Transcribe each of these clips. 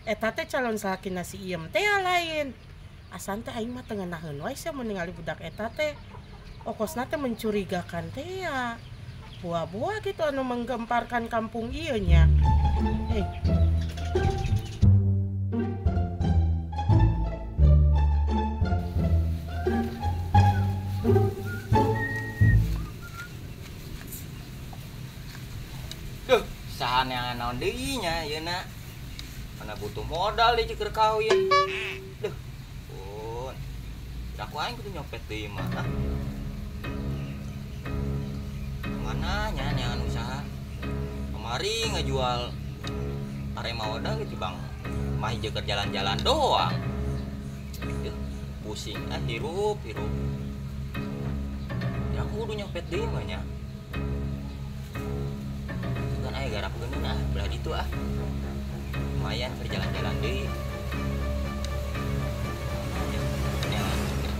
Eta teh calon salakina si Iem teh lain. Asan teh aing mah teu ngeunaheun wae sia mun ningali budak eta teh. Okosna teh mencurigakan teh ya. Buah-buah gitu anu menggemparkan kampung ieu nya. Duh, sahan yang naon deui nya yeuna na. Mana butuh modal di keur kawin. Duh, pun. Aku aing kudu nyopet deui mah. Mana nya neangan usaha. Kemari ngejual Arema Oda gitu bang. Mah hijau ke jalan-jalan doang. Duh, pusing hirup. Ya aku kudu nyopet deui mah nya. Kan aya garap geuneun belah ditu lumayan berjalan-jalan deh.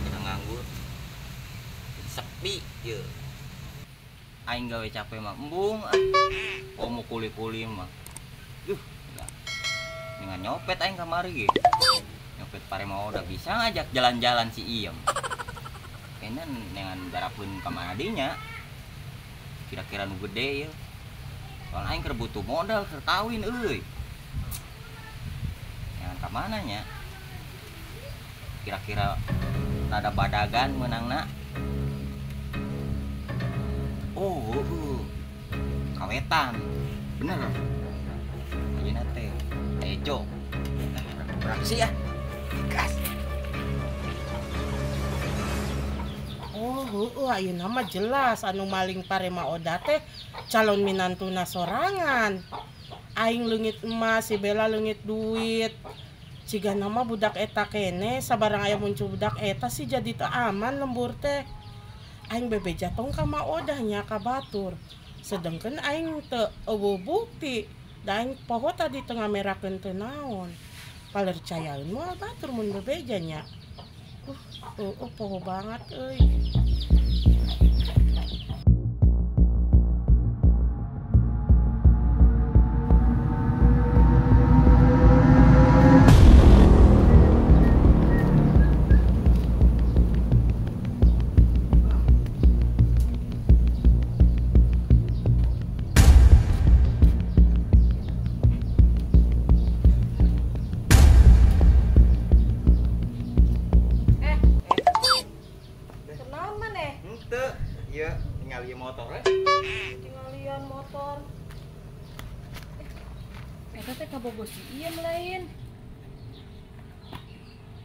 Kita nganggur sepi ya. Aing gawe capek mah embung mau kuli-kuli mah dengan nyopet aing kamari ge. Nyopet Parema udah bisa ngajak jalan-jalan si Iem. Kayaknya dengan garapun kamana dinya kira-kira nu gede ya. Soal aing keur butuh modal keur kawin euy. Yang ka mana nya? Kira-kira rada badagan meunangna. Kawetan. Bener. Ayeuna teh ejo. Beraksi ya. Gas. Ayeuna mah jelas anu maling Parema Oda teh calon minantuna sorangan. Aing leungit emas, si Bella leungit duit. Ciga nama budak eta kene, sabarang aya muncul budak eta sih jadi teu aman lembur teh. Aing bebeja tong ka Ma Oda nya ka batur. Sedengkeun aing teu eueuh bukti. Da aing poho tadi teu ngamerakeun teu naon. Palercayaeun moal batur mun bebeja nya. Poho banget euy. Iya, tinggal lieu motor we. Tinggal lian motor. Eta teh kabogo si Iem lain.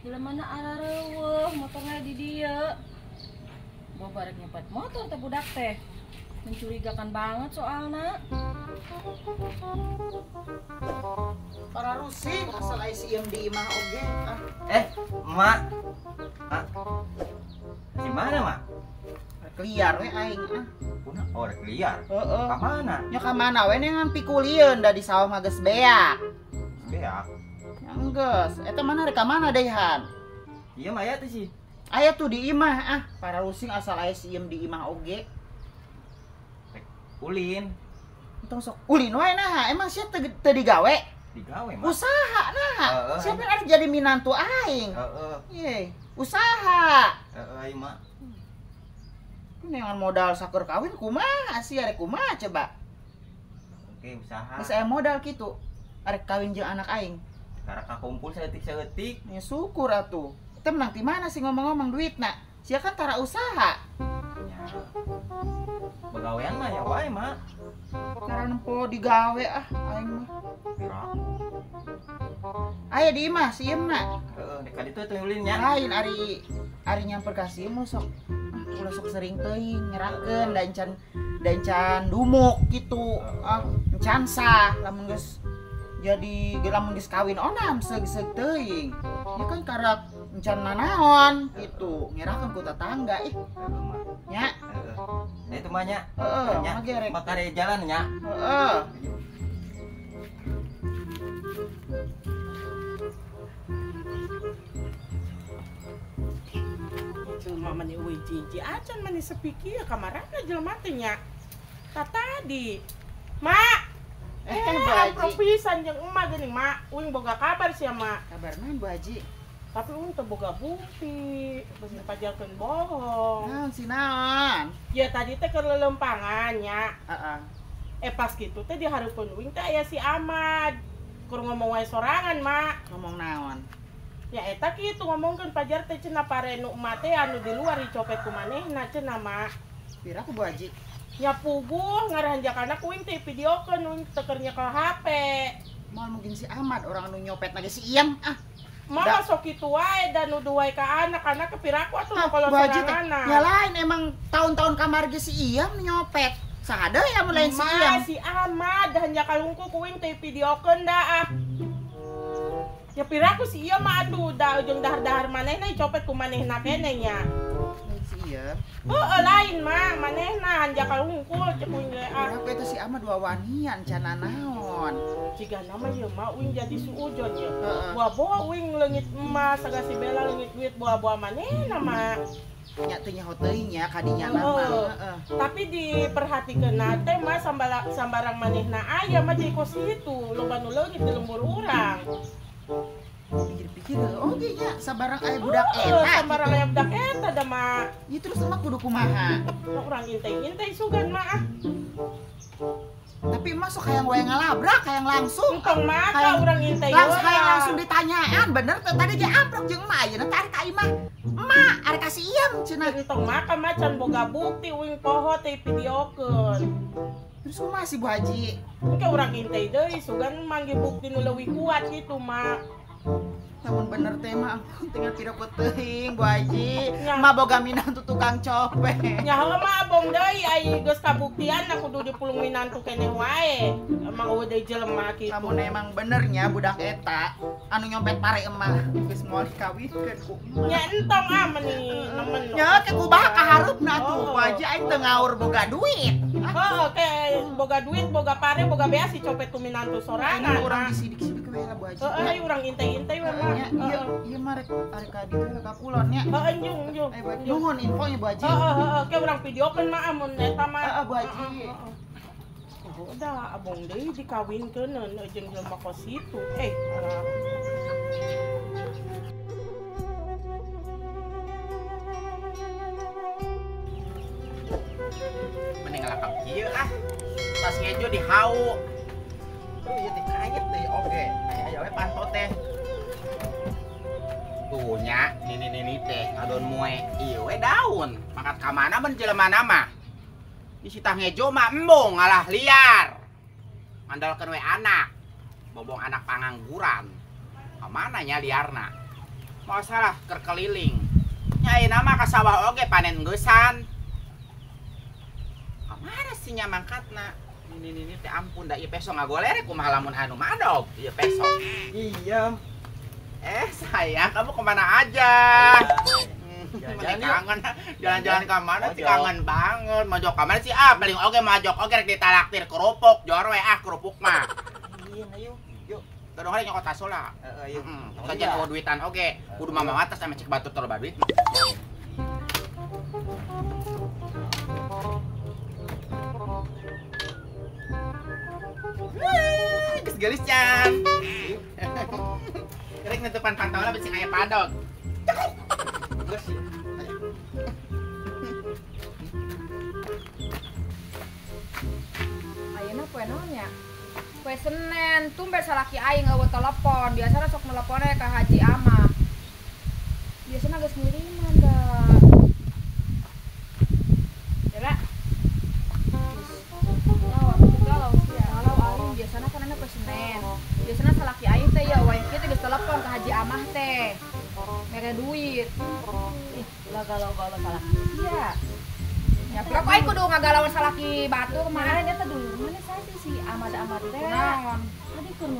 Bila mana arareueuh motornya di dieu. Bawa barek nyepet motor teh budak teh. Mencurigakan banget soalna. Para rusing asal aya si Iem di imah oge. Emak. Di mana, Mak? Liar we aing Oh, rek liar. Heeh. Ka mana? Nya ka mana we nengan pikulieun da di sawah mah geus beak. Beak. Yang geus, eta mana rek ka mana deuhan? Iya mah aya teh sih. Aya tuh di imah para rusing asal aya si Iem di imah oge. Rek ulin. Entong sok ulin wae nah, emang sia teu digawe? Digawe mah. Usaha nah. Siapa yang ada jadi minantu aing? Ye, usaha. Ayo mah. Dengan modal sakur kawin kumaha sih arek kumaha coba. Oke, usaha. Geus aya modal kitu. Arek kawin jeung anak aing. Karena kakumpul saeutik-saeutik. Ya syukur atuh. Teu menang ti mana sih ngomong-ngomong duitna? Sia kan tara usaha. Ya. Begawean mah ya wae mah. Tara nempo digawe aing mah. Pirak. Aya di imah si Iemna. Heeh, dek ditu teh ulinnya. Lain ari nyamper ka si Iem sok. Ulah sok sering teuing nyerakeun dan can dumuk gitu. Encan sah lamun geus jadi lamun geus kawin onam seug-seug teuing. Ya kan karak encan nanaon gitu. Nyerakeun ku tetangga nya. Nah itu mah nya. Heeh, nya. Makare jalan nya. Heeh. Jelema mani eueuh jiji acan mani sepi kieu kamarana jelema teh nya. Tadi. Mak. Bu Haji. Propisan yang emak gini mak, uing boga kabar sih mak. Kabar naon Bu Haji? Tapi uing teu boga bukti, besin pajalkeun bohong. Naon sih naon? Ya tadi teh keur lelempangan nya. Heeh. Pas gitu teh dihareupeun uing teh aya si Ahmad. Kur ngomong wae sorangan mak. Ngomong naon? Ya eta kitu ngomongkeun pajar teh cenah parenu emak teh anu di luar dicopet ku manehna cenah mak. Pira ku Bu Haji? Nya puguh ngarahanjakana kuing teh videokeun uing tekernya ke HP. Mal mungkin si Ahmad orang anu nyopet lagi si Iyam. Mama sok kitu wae dan nuduh wae ka anak-anak kepiraku atuh kalau Bu Haji teh soranganna. ya lain emang tahun-tahun kamar ge si Iyam nyopet. Sahada ya mulai si Iyam. Si Ahmad hanya kalungku kuing teh videokeun da ah. Ya piraku si Iyam mah atuh da ujung dahar-dahar manehna dicopet ku manehna keneh nya. Si Iyam. Lain mah manehna hanja kalungku cek kuing ge ah. Piraku eta si Ahmad wawanian cana naon. Ciga nama ieu mah uing jadi suujon ya. Heeh. Buah-buah uing leungit emas saga si Bella leungit duit buah-buah manehna mah. Nya teh nyaho teuing nya kadinya Heeh. mah. Heeh. Tapi diperhatikeun teh mah sambarang manehna aya mah jadi kos itu loba nu leungit di lembur urang. Pikir-pikir oge nya sabarang aya budak eta. Sambarang aya budak eta da mah. Ieu terus mah kudu kumaha? Urang intei-intei sugan mah. Tapi emak sok hayang wae ngalabrak, hayang langsung. Engkong mah Hayang- urang intei Hayang langsung ditanyaan, bener teh tadi ge ambruk jeung emak ayeuna teh arek ka imah. Emak, arek ka si Iyam cenah. Entong mah macan boga bukti uing poho teh videokeun. Terus kumaha si Bu Haji? Engke urang intei deui sugan mangge bukti nu leuwih kuat kitu mah. Namun bener teh mah ampun tinggal piraku teuing Bu Haji. Ya. Emak boga minantu tukang copet. Nyaho mah abong deui ai geus kabuktian kudu dipulung minantu keneh wae. Emang eueuh deui jelema kitu. Lamun emang benernya budak eta anu nyompet pare emak geus moal dikawinkeun ku emak. Nya entong meni nemen. Nya ke kumaha kaharupna tuh Oh. Bu Haji aing teu ngaur boga duit. Oke, boga duit, boga pare, boga bea si copet tu minantu sorangan. Ini orang disidik-sidik we lah Bu Haji. Ai urang intei-intei we mah. Nya ieu mah rek arek ka ditu ka kulon nya. Njung. Bu Haji nuhun infonya Bu Haji. Ke urang videokeun mah amun eta mah. Bu Haji. Udah abong deui dikawinkeun jeung jelema kos itu. Mending ngelakap kieu ah. Pas ngejo di hau. Tuh ieu teh kayet teh oge. Aya we pantot teh. Tuh nya, nini teh ngadon moe. Ieu we daun. Mangkat ka mana mun jelema mah. Di sitah ngejo mah embung ngalah liar. Mandalkeun we anak. Bobong anak pangangguran. Ka mana nya liarna? Masalah keur keliling. Nya ayeuna mah ka sawah oge panen geusan. Mana sih nya mangkatna? Ini teh ampun da ieu peso ngagolere kumaha lamun anu madog ieu peso. Iya. Sayang kamu kemana aja? Kangen jalan-jalan ke mana sih kangen banget. Mojok ke mana sih? Paling oke mojok oke rek ditalaktir kerupuk, jor we kerupuk mah. Iya, ayo. Yuk. Kedong hari nyokot tasola. Ayo. Kajian bawa duitan oke. Kudu mama atas sama cek batu tol duit. Gelis can. Kerek nutupan pantauan besi kayak padok. Geus. Ayeuna poe naon nya? Poe Senen, tumben salaki aing eueuh telepon. Biasana sok nelpone ka Haji Amah. Biasana geus ngiriman da. Ya, galau aing biasana kan poe Senen. Biasana salaki aing teh ya wae kitu geus telepon ka Haji Amah teh. Mere duit. Ih, lah galau-galau salaki. Iya. Ya, pokok aing kudu ngagalawan salaki batu kemarin eta dulu. Mana saya si Ahmad teh. Naon? Tadi keun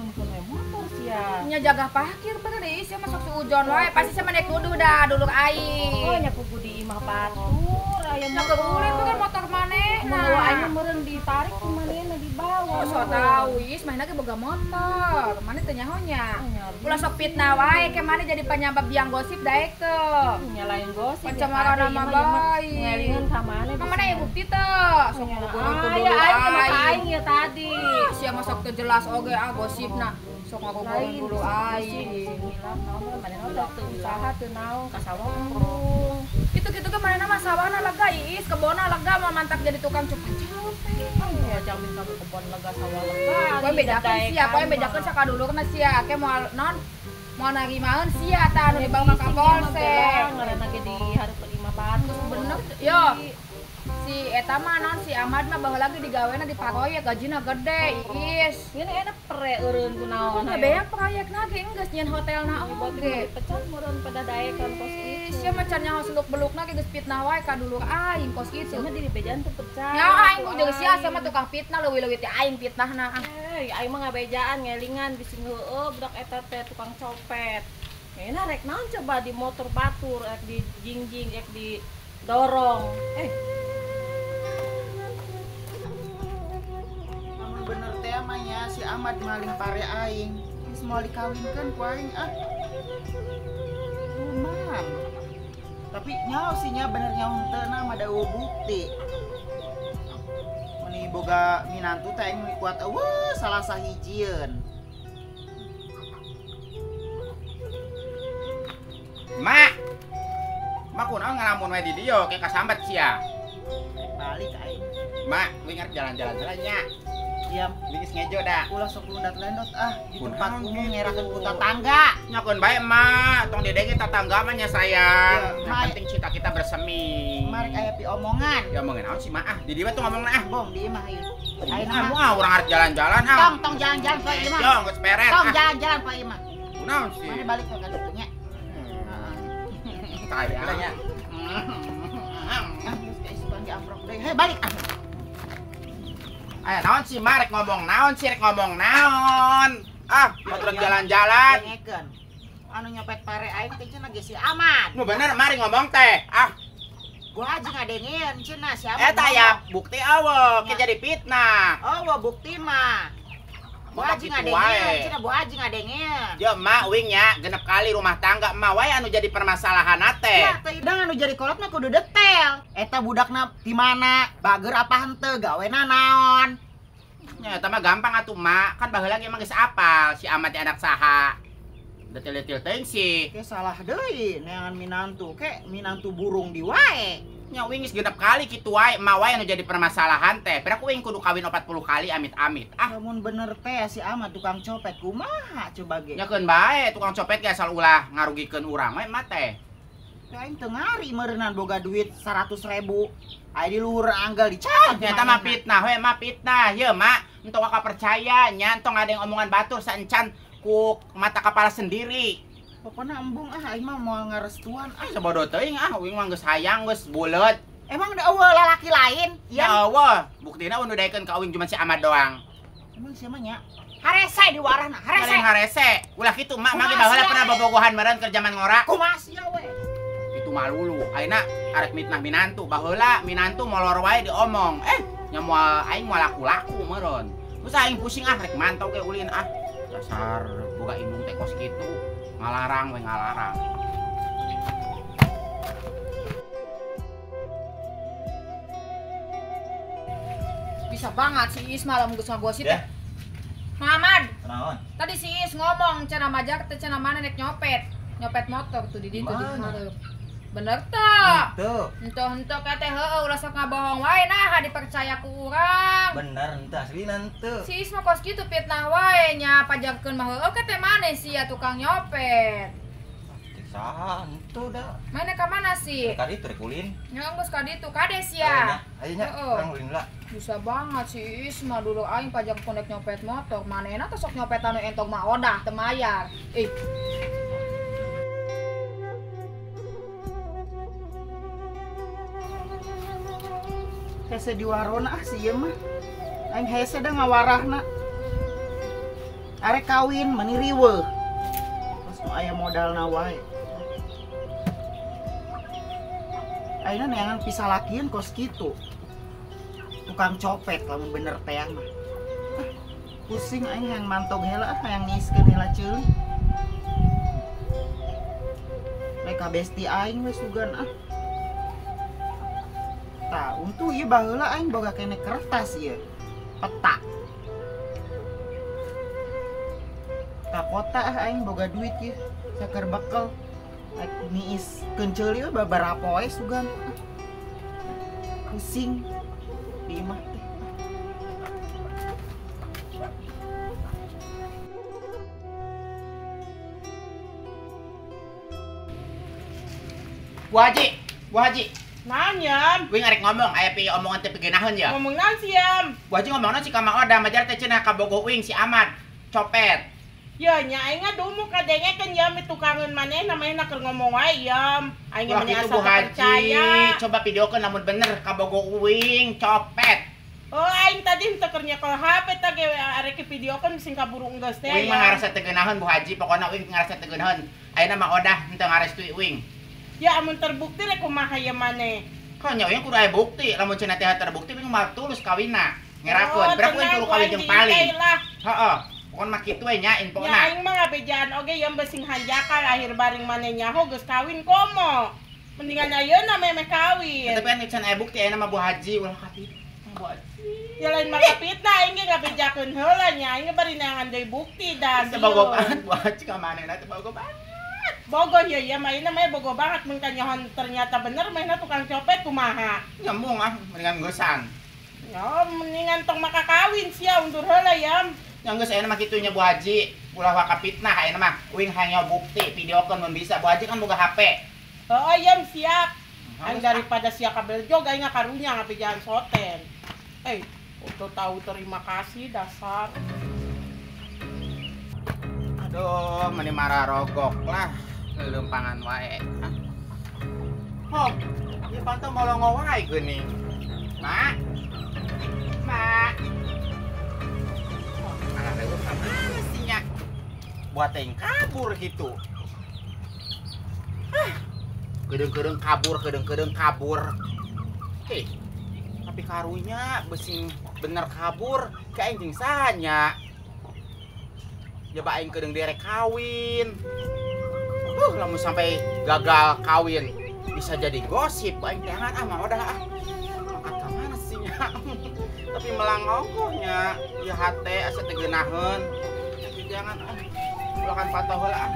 motor sia. Nya jaga parkir bener deui sia masuk suujon wae. Pasti sama naik nuduh dah dulur aing. Oh nya kudu di imah batur aya motor. Ulin tuh kan motor mana manehna. Mau aing meureun ditarik ku manehna di bawah. Oh, so tau is mainna ge boga motor. Mana teu nyahonya. Ulah sok fitnah wae ke mana jadi penyebab biang gosip daek teu. Nyalain gosip. Pencemaran nama baik. Ngelingeun ka maneh. Mana ya bukti teu? Sok ngobrolan ku dulu aing sama aing. aing ya tadi. Sia mah sok teu jelas oge gosipna. Sok ngobrolan dulu aing. Bismillah naon manehna teu usaha teu naon ka sawah embung. Itu ke mana mah sawahna lega is, kebona lega mau mantap jadi tukang copet-copet. Ya jamin kamu kebon lega sawah lega. Poe bedakeun sia, poe bedakeun sakadulurna sia, ke moal non mau narimaeun sia tah anu dibawa ka Kapolsek. Ngaranna ge di hareupeun Imah Batu. Bener, yo. Si eta mah non si Ahmad mah baheula lagi digawena di proyek gajina gede, is. Ini enak pere eureun kunaon. Nah, beak proyekna ge geus nyeun hotelna oge. Pecat meureun pada daekan kos kitu. Sia mah can nyaho seluk-belukna ge geus fitnah wae ka dulur aing kos kitu. Cenah diri bejan teu pecah. Nya aing jeung sia sama tukang fitnah leuwih-leuwih teh aing fitnahna. Aing mah ngabejaan ngelingan bising heueuh budak eta teh tukang copet. Enak rek naon coba di motor batur, rek di jingjing, rek di dorong. Bener teh mah nya si Ahmad maling pare aing. Geus moal dikawinkeun ku aing Lumayan. Tapi nyaho sih nya bener nyaho henteu na mah da bukti. Meni boga minantu teh aing kuat eueuh salah sahijieun. Mak. Mak kunaon ngalamun we di dieu ke kasambat sia. Balik aing. Mak, wingat jalan-jalan heula nya. Diam. Bingis ngejo dah. Ulah sok lundat-lendot di tempat Kunaon umum gitu? ngerakeun ku tetangga. Nyakun bae mak, tong dedenge tetangga mah nya sayang. Ya, Yang Mak. penting cinta kita bersemi. Marek aya pi omongan. Ya omongin naon sih mak di dieu tuh ngomongna Bom di imah ieu. Ayeuna Ah, mah. mau urang arep jalan-jalan ah. Tong jalan-jalan ka ieu mah. Yo, geus beres. Tong jalan-jalan ka ieu mah. Kunaon sih? Mane balik ka ditu nya. Tah ya nya. Geus ka isukan di amprok deui. Hei balik Aya naon sih mak rek ngomong naon sih rek ngomong naon? Ah, motor jalan-jalan. Dengekeun. Anu nyopet pare aing teh cenah ge si Ahmad. Nu bener mari ngomong teh. Ah, Gua aja ngadengeun cenah si Ahmad. eta ya bukti awal, ke jadi fitnah. Oh, gua bukti mah. Gua aja Gitu ngadengeun wae. cenah gua aja ngadengeun. Ya mak wing nya genep kali rumah tangga emak wae anu jadi permasalahan teh. Ya, teh anu jadi kolot mah kudu detail. Eta budakna di mana, bager apa henteu, gawena naon. Ya eta mah gampang atuh mak, kan baheula ge emang geus apal si Ahmad teh anak saha. Detil-detil teuing sih. Ke salah deui neangan minantu, ke minantu burung di wae. Nya wing geus genep kali kitu wae emak wae anu jadi permasalahan teh. Pira ku wing kudu kawin 40 kali amit-amit. Ah, Lamun bener teh si Ahmad tukang copet kumaha coba ge. nyakeun bae tukang copet ge asal ulah ngarugikeun urang we emak teh. Teh aing teu ngari meureunnan boga duit 100.000. Aya di luhur anggal dicatat. Nyata mah fitnah we mah fitnah. Ye mak, entong kakak percaya nya entong ada yang omongan batur saencan ku mata kepala sendiri. Pokona embung aing mah moal ngarestuan. Sebodoh teuing wing mah geus hayang geus buleut. Emang ada eueuh lalaki lain? Ya Allah, buktina unu daekeun ka awing cuma si Ahmad doang. Emang siapa nya? Harese di warahna, harese. Paling harese. Ulah kitu mak mah ge Kumaha baheula sia, pernah bobogohan meureun keur zaman ngora. Kumaha sia we? Itu malulu. Ayeuna arek mitnah minantu, baheula minantu molor wae diomong. Nya moal aing moal laku-laku meureun. Terus aing pusing rek mantau ke ulin Dasar boga indung teh kos kitu. Ngalarang we ngalarang. Bisa banget si Is malam geus ngagosip. Ya. Muhammad, Naon? tadi si Is ngomong cenah majak teh cenah mana nek nyopet. Nyopet motor tuh di ditu di Mana? hareup. Bener tah? Tuh, Henteu teh heueuh ulah sok ngabohong wae nah dipercaya ku urang. bener ente aslinan teu. Si Is mah kos kitu fitnah wae nya pajagkeun mah heueuh teh maneh sia tukang nyopet. Saha ente da. Mana ka mana sih? Tadi teu rek ulin. Nya geus ka ditu kade sia. Ayo nya, Heeh. urang ulin lah. Bisa banget si Is mah dulu aing pajak konek nyopet motor. Manehna teh sok nyopet anu entong mah odah teu mayar. Hese di warona si ieu mah. Aing hese da ngawarahna. Arek kawin meuni riweuh. Terus nu aya modalna wae. Ayeuna neangan pisalakieun kos kitu. tukang copet lamun bener teh mah. Pusing aing yang mantog heula yang ngiskeun heula ceuli. Mereka besti aing we sugan Tah, untung ieu baheula aing boga kene kertas ieu. Peta. Tah kota aing boga duit ieu. Saker bekel. Rek niis keun ceuli babaraha poe sugan. Pusing. Di imah teh. Bu Haji, Nanyam, gue ngarek ngomong, aya pi omongan teh pigeunahun ya. ngomong siam. Bu Haji ngomongna si Kama Oda, majar teh cenah ka bogo uing si Ahmad, copet. Ya nya aing dumuk kadenge kan yam tukangeun maneh namanya keur ngomong wae yam. Aing Wah mah gitu asa Bu Haji, percaya. coba videokeun lamun bener ka bogo uing, copet. Oh aing tadi henteu keur nyekel HP teh ge arek videokeun sing kaburu enggeus teh. Uing mah ngarasa teu geunaheun Bu Haji, pokona uing ngarasa teu geunaheun. Ayeuna mah Odah henteu ngarestui uing. Ya amun terbukti rek kumaha ye maneh. Kok nya uing kudu aya bukti, lamun cenah teh terbukti uing mah tulus kawinna. Ngerakeun, berapa uing kudu kawin jeung paling. Heeh. Pokon mah kitu we nya infona. Ya aing mah ngabejaan oge yang besing hanjaka lahir baring maneh nyaho geus kawin komo. Mendingan ayeuna meh kawin. Tapi kan can aya bukti ayeuna mah Bu Haji ulah kapit. Bu Haji. Ya lain mah kapitna aing ge ngabejakeun heula nya aing bari neangan deui bukti dan. Teu bogo banget Bu Haji ka manehna teu bogo banget. Bogo ya mainnya mah bogo banget mun kanyahan ternyata bener mainnya tukang copet kumaha. Nyambung mendingan geusan. Ya mendingan tong maka kawin sia undur heula ya. Yang geus ayeuna mah kitu nya Bu Haji, ulah waka fitnah ayeuna mah uing hanya bukti videokeun mun bisa. Bu Haji kan boga HP. Oh iya siap. Aing daripada sia kabel jog aing karunya ngabejaan soten. Udah tahu terima kasih dasar. Aduh, meni marah rogok lah. Leulempangan wae. Hop, ieu pantau molongo wae geuning. Mak. Mak. Malah leuweung ka mana sih nya? Buat teh kabur gitu. Kedeung-kedeung kabur. Heh. Tapi karunya besing bener kabur ke anjing sanya. Ya ba aing kedeung derek kawin. Lamun sampai gagal kawin bisa jadi gosip aing teh mah udah angkat ka mana sih nya. Tapi melang ongkohnya ya hate asa teu geunaheun. Tapi jangan ulah patoh heula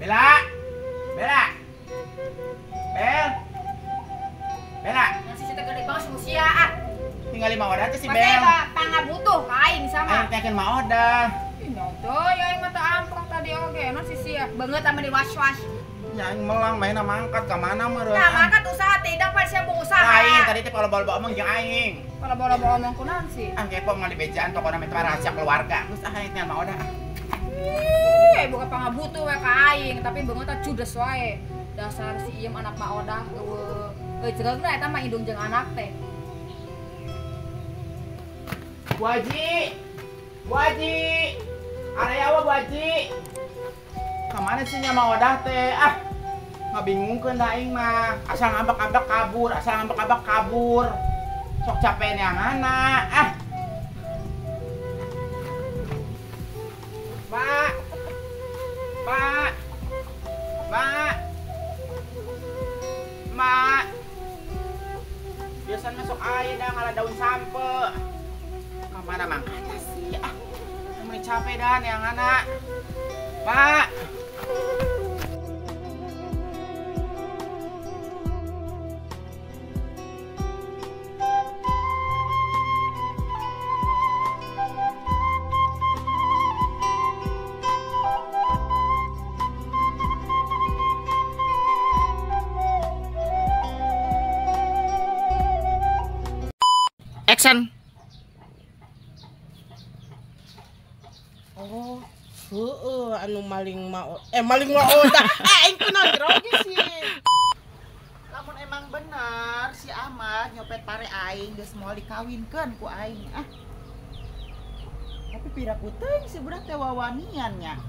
Bella. Nasi teh gede banget musia Tinggal 5 Oda teh si Bel. Masih tangga butuh kain sama. Aing teh keun mah Oda. Ini tuh ya yang mata amprok tadi oge nasi sia. Banget sama di was-was. Ya aing melang mainna mangkat ka mana mah Nah, mangkat usaha tidak pas siapa usaha. Lain tadi teh kalau bawa omong jeung aing. Kalau bola-bola omong kunaon sih? Kepo ngali bejaan pokona mah rahasia keluarga. Geus aing teh mah Oda. Bukan pangabutuh we ka aing, tapi banget teh judes wae. Dasar si Iem anak Mak Odah eueuh. Cegeugna eta mah indung jeung anak teh. Bu Haji. Area wa Bu Haji. Kamana sih nya Mak Odah teh? Ngabingungkeun da aing mah. Asal ngambak-ambak kabur. Sok capek neanganna. Mak. Biasanya sok aya dah ngalah daun sampe. Kamana mangkatnya sih? Mulai capek dah neanganna. Mak. Action. Oh, anu maling Oda. Aing kunaon grogi sih. Lamun emang bener si Ahmad nyopet pare aing geus moal dikawinkeun ku aing. Tapi pira teuing si budak teh wawanian nya.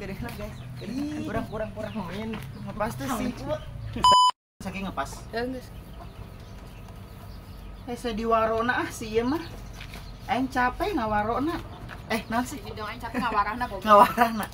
kedehna guys. Kurang main. Ngepas tuh sih. Saking ngepas. Saya di warona sih ya mah. Aing capek ngawarona. Naon sih? Jadi dong aing capek ngawarahna goblok. Ngawarana.